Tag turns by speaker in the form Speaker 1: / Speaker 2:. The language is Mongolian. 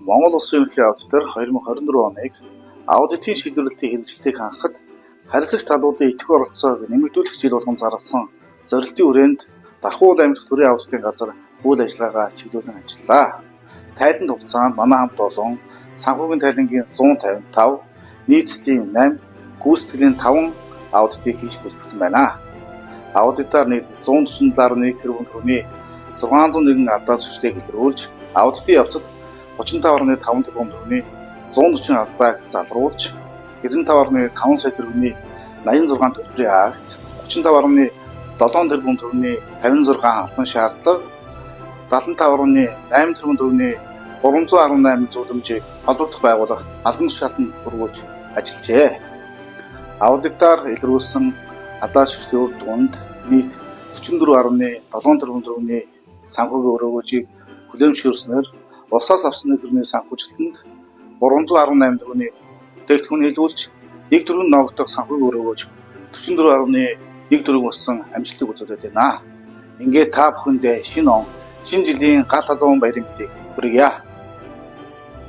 Speaker 1: Монгол Улсын ерөнхий аудитор 2024 оныг аудитын шийдвэрлэлтийн хэрэгжилтийг хангахад харьцагч талуудын идэвхтэй оролцоог нэмэгдүүлэх жил болгон зарласан зорилтын хүрээнд Дархуул аймагт төрийн аудитын газар үйл ажиллагаагаа чиглүүлэн ажиллалаа. Тайланд хугацаанд манай хамт олон санхүүгийн тайлангийн 155, нийцлийн 8, гүйцэтгэлийн 5 аудитыг хийж гүйцэтгсэн байна. Аудитаар нийт 147.1 тэрбум төгрөгийн 601 алдаа зүйчдийг илрүүлж, аудитын явцад 35.5 тэрбум төгрөгийн 140 алдааг залруулж, 95.5 сая төгрөгийн 86 төлбөрийн акт, 35.7 тэрбум төгрөгийн 56 алтан шаардлага, 75.8 тэрбум төгрөгийн 318 зөвлөмжийг холбогдох байгууллага албан тушаалтанд хүргүүлж ажиллажээ. Аудитаар илрүүлсэн алдаа зүйчдийн үр дүнд нийт 44.7 тэрбум төгрөгийн санхүүгийн өрөөгөөжийг хүлээмжшүүлснээр улсаас авсан нийгмийн санхүүжилтэнд 318 төгрөгийн бүтээгдэхүүн нийлүүлж, нэг төгрөгийн ногдох санхүүгийн өрөөгөөж 44.1 төгрөг өссөн амжилтыг үзүүлээд байна. Ингээд та бүхэндээ шинэ он, шинэ жилийн гал халуун баярын мэдээг хүргье.